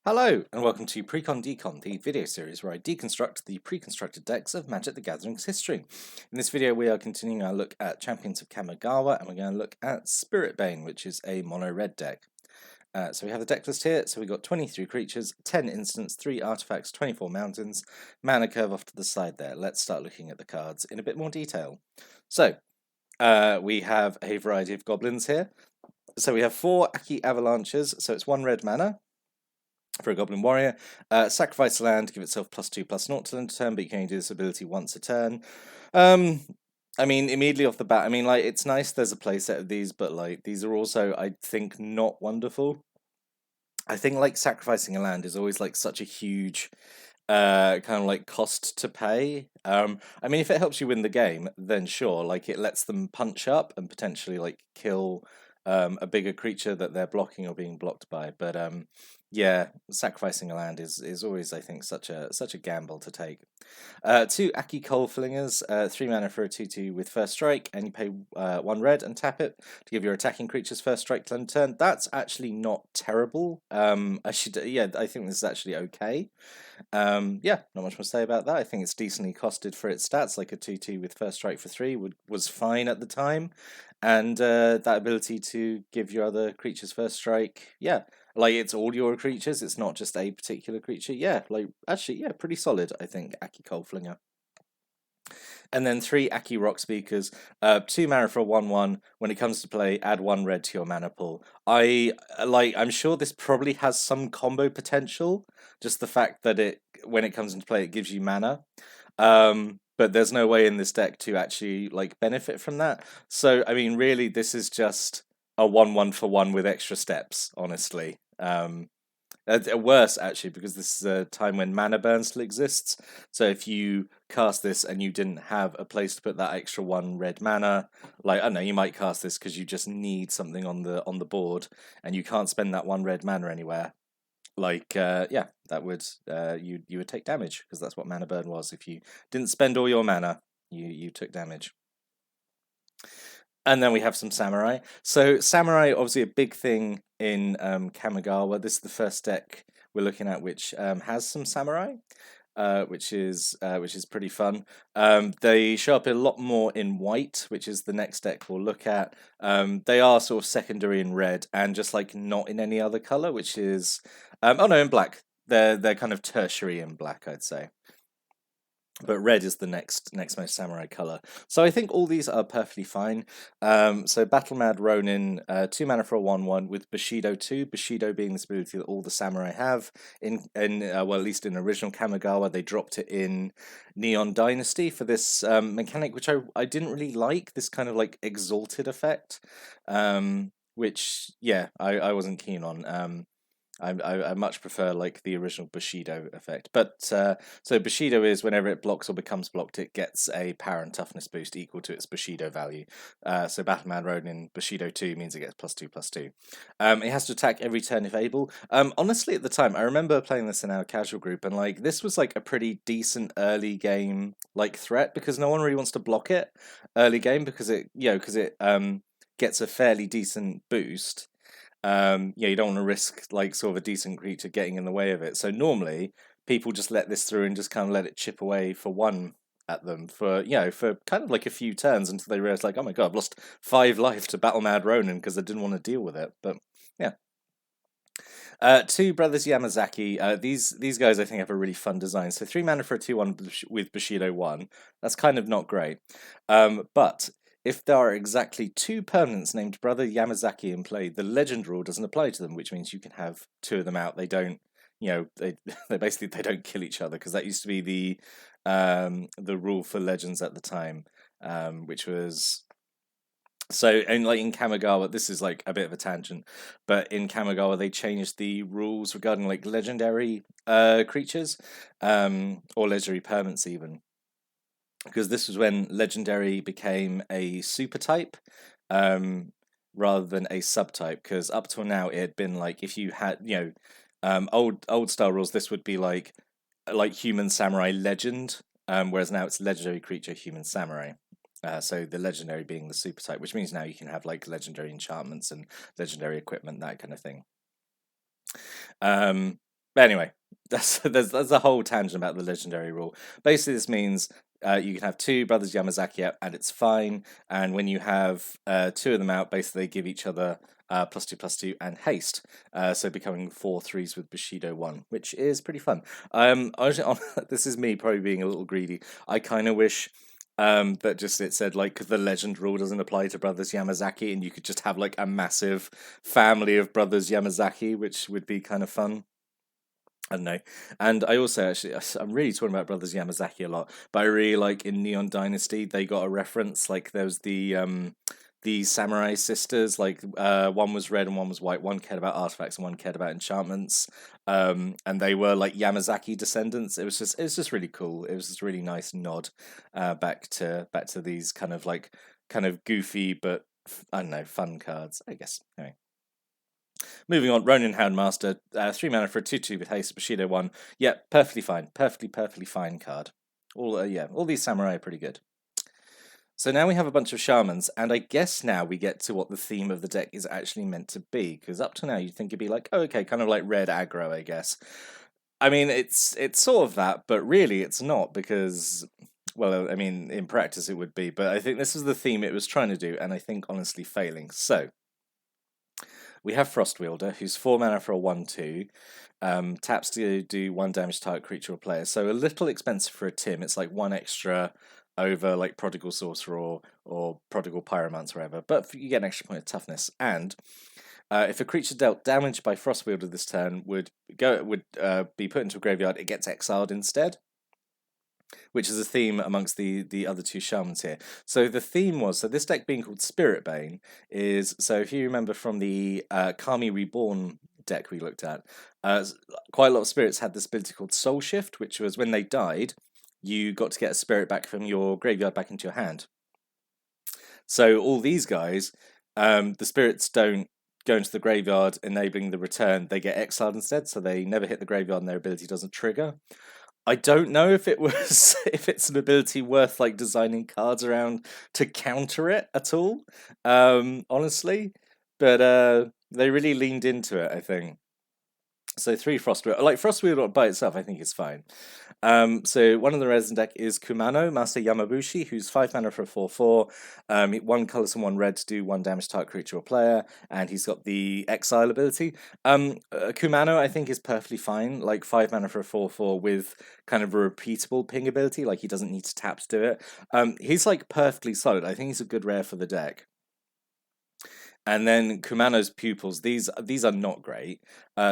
Hello, and welcome to Precon Decon, the video series where I deconstruct the pre-constructed decks of Magic the Gathering's history. In this video, we are continuing our look at Champions of Kamigawa, and we're going to look at Spiritbane, which is a mono-red deck. So we have the deck list here. So we've got 23 creatures, 10 instants, 3 artifacts, 24 mountains, mana curve off to the side there. Let's start looking at the cards in a bit more detail. So we have a variety of goblins here. So we have 4 Aki Avalanches, so it's 1 red mana for a Goblin Warrior. Sacrifice a land, give itself +2/+0 to end a turn, but you can only do this ability once a turn. I mean, immediately off the bat, like, it's nice there's a playset of these, but, like, these are also, I think, not wonderful. I think, like, sacrificing a land is always, like, such a huge kind of, like, cost to pay. I mean, if it helps you win the game, then sure, like, it lets them punch up and potentially, like, kill a bigger creature that they're blocking or being blocked by. But yeah, sacrificing a land is always, I think, such a gamble to take. 2 Aki Coal Flingers, 3 mana for a 2/2 with first strike, and you pay 1 red and tap it to give your attacking creatures first strike to end turn. That's actually not terrible. I think this is actually okay. Yeah, not much more to say about that. I think it's decently costed for its stats, like a 2/2 with first strike for 3 was fine at the time. And that ability to give your other creatures first strike, yeah, like, it's all your creatures, it's not just a particular creature. Yeah, like, actually, yeah, pretty solid, I think, Aki Coldflinger. And then 3 Aki Rock Speakers, 2 mana for a 1/1. When it comes to play, add 1 red to your mana pool. I'm sure this probably has some combo potential, just the fact that when it comes into play, it gives you mana. But there's no way in this deck to actually, like, benefit from that. So, I mean, really, this is just a 1/1 for 1 with extra steps, honestly. Worse, actually, because this is a time when mana burn still exists. So if you cast this and you didn't have a place to put that extra 1 red mana, like, I don't know, you might cast this because you just need something on the board, and you can't spend that 1 red mana anywhere. Like, yeah, that would you would take damage, because that's what mana burn was. If you didn't spend all your mana, you took damage. And then we have some Samurai. So Samurai, obviously a big thing in Kamigawa. This is the first deck we're looking at which has some Samurai, which is pretty fun. They show up a lot more in white, which is the next deck we'll look at. They are sort of secondary in red, and just, like, not in any other color, which is oh no, in black. They're kind of tertiary in black, I'd say. But red is the next most samurai color. So I think all these are perfectly fine. So Battle Mad Ronin, 2 mana for a 1/1 with Bushido 2. Bushido being this ability that all the samurai have. Well, at least in original Kamigawa, they dropped it in Neon Dynasty for this mechanic, which I didn't really like. This kind of, like, exalted effect, which, yeah, I wasn't keen on. I much prefer, like, the original Bushido effect. But so Bushido is whenever it blocks or becomes blocked, it gets a power and toughness boost equal to its Bushido value. So Battleman Ronin Bushido 2 means it gets +2/+2. It has to attack every turn if able. Honestly, at the time, I remember playing this in our casual group, and, like, this was, like, a pretty decent early game, like, threat, because no one really wants to block it early game because it gets a fairly decent boost. You don't want to risk, like, sort of a decent creature getting in the way of it. So normally people just let this through and just kind of let it chip away for 1 at them for kind of like a few turns until they realize, like, oh my god, I've lost 5 life to Battle Mad Ronin because I didn't want to deal with it. But yeah. 2 Brothers Yamazaki. These guys, I think, have a really fun design. So 3 mana for a 2/1 with Bushido 1. That's kind of not great. But if there are exactly 2 permanents named Brother Yamazaki in play, the legend rule doesn't apply to them, which means you can have 2 of them out. They don't, they basically, they don't kill each other, because that used to be the rule for legends at the time, which was. So, and, like, in Kamigawa, this is, like, a bit of a tangent, but in Kamigawa they changed the rules regarding, like, legendary creatures, or legendary permanents even, because this was when legendary became a super type, rather than a subtype. Because up till now it had been, like, if you had, old style rules, this would be like human samurai legend, whereas now it's legendary creature human samurai. So the legendary being the super type, which means now you can have, like, legendary enchantments and legendary equipment, that kind of thing. But anyway, there's a whole tangent about the legendary rule. Basically, this means you can have two brothers Yamazaki out, and it's fine. And when you have two of them out, basically they give each other +2/+2 and haste. So becoming 4/3s with Bushido 1, which is pretty fun. Honestly, this is me probably being a little greedy. I kind of wish that just it said like the legend rule doesn't apply to brothers Yamazaki, and you could just have like a massive family of brothers Yamazaki, which would be kind of fun. I don't know. And I also actually, I'm really talking about Brothers Yamazaki a lot, but I really like in Neon Dynasty, they got a reference. Like there was the samurai sisters, like one was red and one was white. One cared about artifacts and one cared about enchantments. And they were like Yamazaki descendants. It was just really cool. It was just a really nice nod back to these kind of like kind of goofy but I don't know, fun cards, I guess. Anyway. Moving on, Ronin Houndmaster, 3 mana for a 2/2 with haste, Bushido 1. Yeah, perfectly fine. Perfectly fine card. All these samurai are pretty good. So now we have a bunch of shamans, and I guess now we get to what the theme of the deck is actually meant to be, because up to now you'd think it'd be like, oh, okay, kind of like red aggro, I guess. I mean, it's sort of that, but really it's not, because, well, I mean, in practice it would be, but I think this is the theme it was trying to do, and I think honestly failing. So, we have Frostwielder, who's 4 mana for a 1/2. Taps to do 1 damage to target creature or player. So a little expensive for a Tim. It's like 1 extra over like Prodigal Sorcerer or Prodigal Pyromancer or whatever. But you get an extra point of toughness. And if a creature dealt damage by Frostwielder this turn would be put into a graveyard, it gets exiled instead, which is a theme amongst the other two shamans here. So the theme was, so this deck being called Spiritbane is, so if you remember from the Kami Reborn deck we looked at, quite a lot of spirits had this ability called Soul Shift, which was when they died, you got to get a spirit back from your graveyard back into your hand. So all these guys, the spirits don't go into the graveyard, enabling the return. They get exiled instead, so they never hit the graveyard and their ability doesn't trigger. I don't know if it was if it's an ability worth like designing cards around to counter it at all. Honestly, but they really leaned into it, I think. So 3 Frostwheel, like Frostwheel by itself, I think is fine. So one of the resin deck is Kumano, Master Yamabushi, who's 5 mana for a 4/4. 1 colours and 1 red to do 1 damage to target creature or player, and he's got the exile ability. Kumano, I think, is perfectly fine. Like 5 mana for a 4/4 with kind of a repeatable ping ability. Like he doesn't need to tap to do it. He's like perfectly solid. I think he's a good rare for the deck. And then Kumano's pupils, these are not great.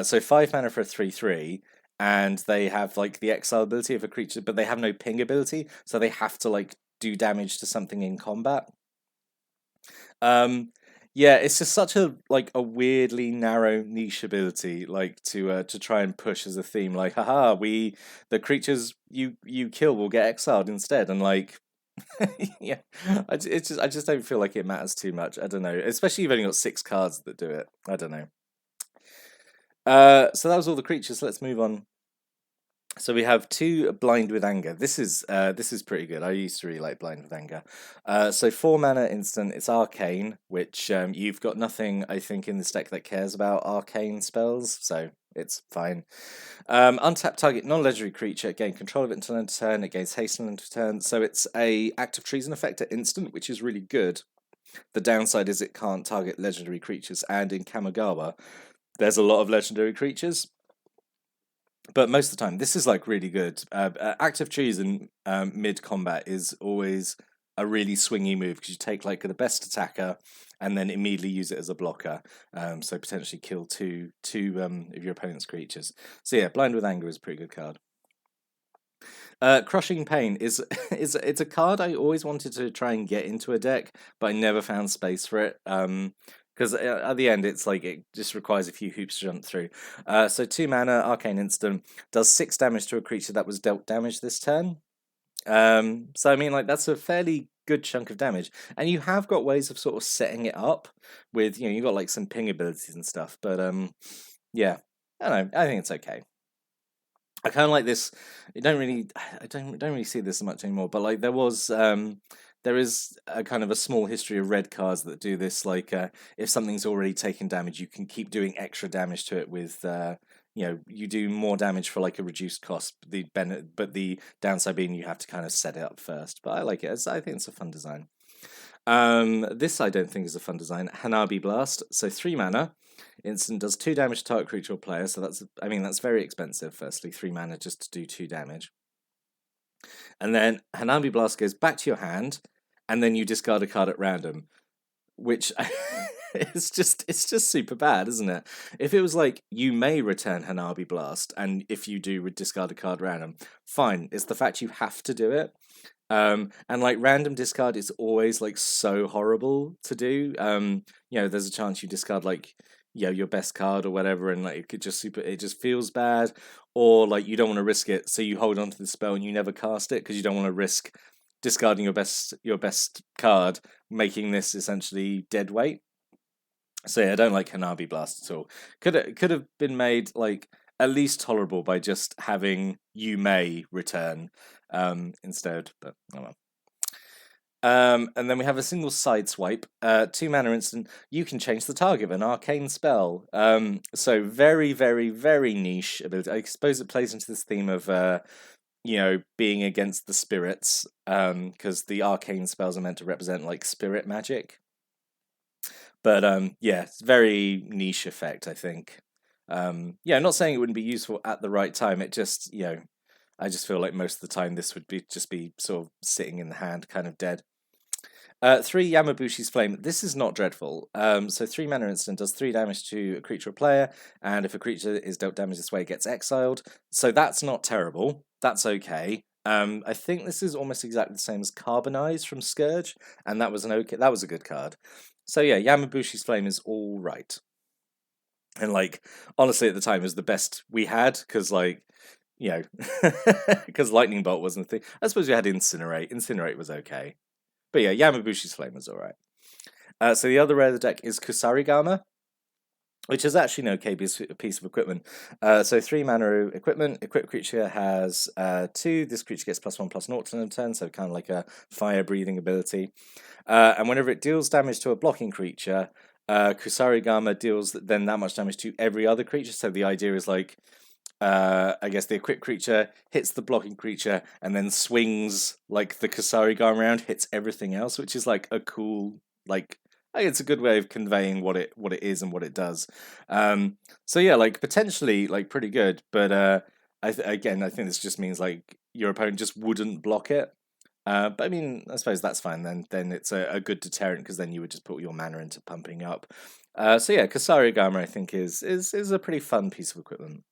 So 5 mana for a 3/3, and they have like the exile ability of a creature, but they have no ping ability, so they have to like do damage to something in combat. Yeah, it's just such a like a weirdly narrow niche ability, like to try and push as a theme. Like, haha, the creatures you kill will get exiled instead, and like yeah, I just don't feel like it matters too much. I don't know, especially you've only got 6 cards that do it. I don't know. So that was all the creatures. Let's move on. So we have 2 Blind with Anger. This is pretty good. I used to really like Blind with Anger. So 4 mana instant. It's arcane, which you've got nothing I think in this deck that cares about arcane spells, so it's fine. Untap target non-legendary creature, gain control of it until end of turn. It gains haste until end of turn. So it's a act of treason effect at instant, which is really good. The downside is it can't target legendary creatures, and in Kamigawa, there's a lot of legendary creatures. But most of the time, this is like really good. Active treason mid combat is always a really swingy move because you take like the best attacker and then immediately use it as a blocker. So potentially kill two of your opponent's creatures. So yeah, Blind with Anger is a pretty good card. Crushing Pain is it's a card I always wanted to try and get into a deck, but I never found space for it. Because at the end, it's like it just requires a few hoops to jump through. So 2 mana, arcane instant, does 6 damage to a creature that was dealt damage this turn. So I mean, like that's a fairly good chunk of damage, and you have got ways of sort of setting it up with you've got like some ping abilities and stuff. But yeah, I don't know. I think it's okay. I kind of like this. I don't really see this much anymore. But like there is a kind of a small history of red cards that do this. Like if something's already taken damage, you can keep doing extra damage to it with you do more damage for like a reduced cost. But the downside being you have to kind of set it up first. But I like it. I think it's a fun design. This I don't think is a fun design. Hanabi Blast. So 3 mana. Instant does 2 damage to target creature or player. So that's very expensive. Firstly, 3 mana just to do 2 damage. And then Hanabi Blast goes back to your hand, and then you discard a card at random, which it's just super bad, isn't it? If it was like you may return Hanabi Blast, and if you do, would discard a card random, fine. It's the fact you have to do it. And like random discard is always like so horrible to do. There's a chance you discard like your best card or whatever, and like it just feels bad, or like you don't want to risk it, so you hold on to the spell and you never cast it because you don't want to risk discarding your best card, making this essentially dead weight. So yeah, I don't like Hanabi Blast at all. Could have been made like at least tolerable by just having you may return instead, but oh well. And then we have a single sideswipe, 2 mana instant. You can change the target of an arcane spell. So very, very, very niche ability. I suppose it plays into this theme of being against the spirits, because the arcane spells are meant to represent like spirit magic. But it's very niche effect, I think. I'm not saying it wouldn't be useful at the right time. It just, I just feel like most of the time this would be sort of sitting in the hand, kind of dead. 3 Yamabushi's Flame. This is not dreadful. So 3 mana instant does 3 damage to a creature or player, and if a creature is dealt damage this way, it gets exiled. So that's not terrible. That's okay. I think this is almost exactly the same as Carbonize from Scourge, and that was a good card. So yeah, Yamabushi's Flame is all right. And like honestly, at the time, it was the best we had because like because Lightning Bolt wasn't a thing. I suppose we had Incinerate. Incinerate was okay. But yeah, Yamabushi's Flame was alright. So the other rare of the deck is Kusarigama, which is actually an okay piece of equipment. So 3 mana equipment. Equipped creature has 2. This creature gets +1/+0 on a turn, so kind of like a fire-breathing ability. And whenever it deals damage to a blocking creature, Kusarigama deals then that much damage to every other creature. So the idea is like, I guess the equipped creature hits the blocking creature and then swings like the Kusarigama around, hits everything else, which is like a cool, like, it's a good way of conveying what it is and what it does. So yeah, like potentially like pretty good, but I think this just means like your opponent just wouldn't block it. But I mean, I suppose that's fine then. Then it's a good deterrent because then you would just put your mana into pumping up. So yeah, Kusarigama I think is a pretty fun piece of equipment.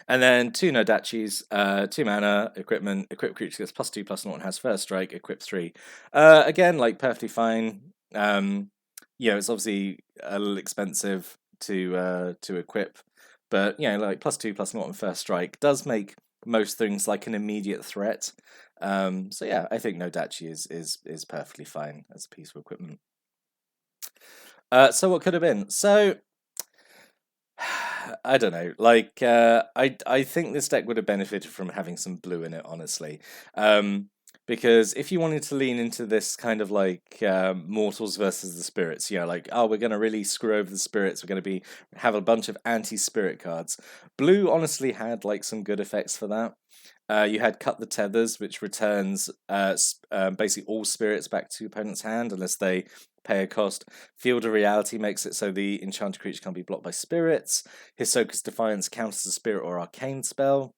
And then 2 Nodachis, 2 mana, equipment, equipped creature gets +2/+0 and has first strike, equip 3. Again, like perfectly fine. It's obviously a little expensive to equip, but like +2/+0 and first strike does make most things like an immediate threat. So yeah, I think Nodachi is perfectly fine as a piece of equipment. So what could have been? So I don't know. Like, I think this deck would have benefited from having some blue in it, honestly. Because if you wanted to lean into this kind of like mortals versus the spirits, like, oh, we're gonna really screw over the spirits. We're gonna have a bunch of anti-spirit cards. Blue honestly had like some good effects for that. You had Cut the Tethers, which returns basically all spirits back to opponent's hand unless they pay a cost. Field of Reality makes it so the enchanted creature can't be blocked by spirits. Hisoka's Defiance counters a spirit or arcane spell.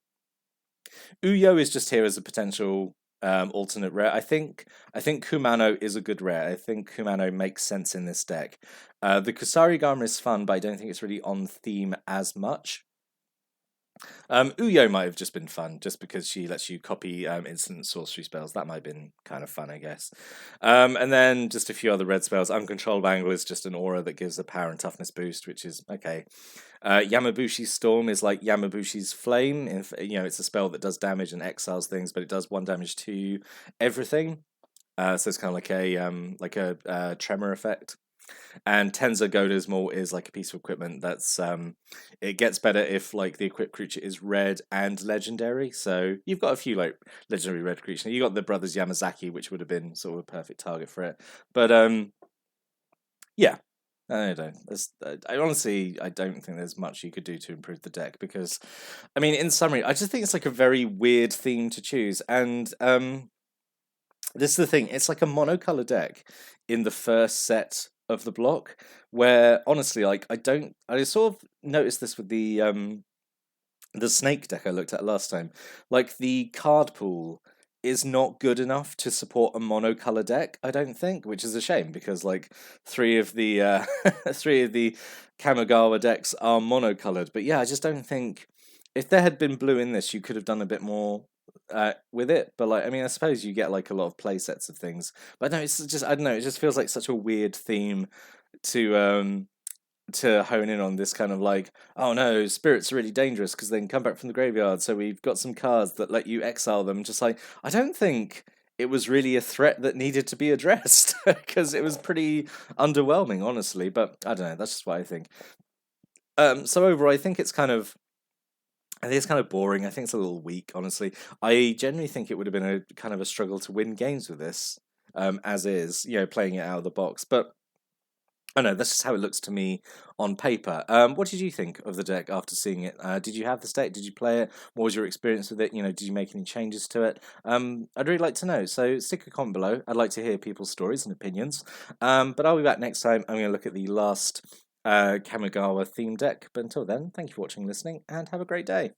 Uyo is just here as a potential alternate rare. I think Kumano is a good rare. I think Kumano makes sense in this deck. The Kusarigama is fun, but I don't think it's really on theme as much. Uyo might have just been fun, just because she lets you copy instant sorcery spells. That might have been kind of fun, I guess. And then just a few other red spells. Uncontrollable Angle is just an aura that gives a power and toughness boost, which is okay. Yamabushi's Storm is like Yamabushi's Flame. It's a spell that does damage and exiles things, but it does 1 damage to everything. So it's kind of like a tremor effect. And Tenza Goda's Maul is like a piece of equipment that's it gets better if like the equipped creature is red and legendary. So you've got a few like legendary red creatures. You got the brothers Yamazaki, which would have been sort of a perfect target for it. But yeah. I don't. I honestly, I don't think there's much you could do to improve the deck because, I mean, in summary, I just think it's like a very weird theme to choose, and this is the thing. It's like a monocolor deck in the first set of the block, where honestly, like I don't. I sort of noticed this with the snake deck I looked at last time. Like the card pool is not good enough to support a monocolor deck, I don't think, which is a shame because like three of the three of the Kamigawa decks are monocolored. But yeah, I just don't think if there had been blue in this, you could have done a bit more with it. But like, I mean, I suppose you get like a lot of play sets of things. But no, it's just I don't know. It just feels like such a weird theme to to hone in on this kind of like, oh no, spirits are really dangerous because they can come back from the graveyard. So we've got some cards that let you exile them. Just like, I don't think it was really a threat that needed to be addressed because it was pretty underwhelming, honestly. But I don't know. That's just what I think. So overall, I think it's kind of boring. I think it's a little weak, honestly. I generally think it would have been a kind of a struggle to win games with this, as is, playing it out of the box. But I know that's just how it looks to me on paper. What did you think of the deck after seeing it? Did you have this deck? Did you play it? What was your experience with it? Did you make any changes to it? I'd really like to know. So stick a comment below. I'd like to hear people's stories and opinions. But I'll be back next time. I'm going to look at the last Kamigawa theme deck. But until then, thank you for watching and listening, and have a great day.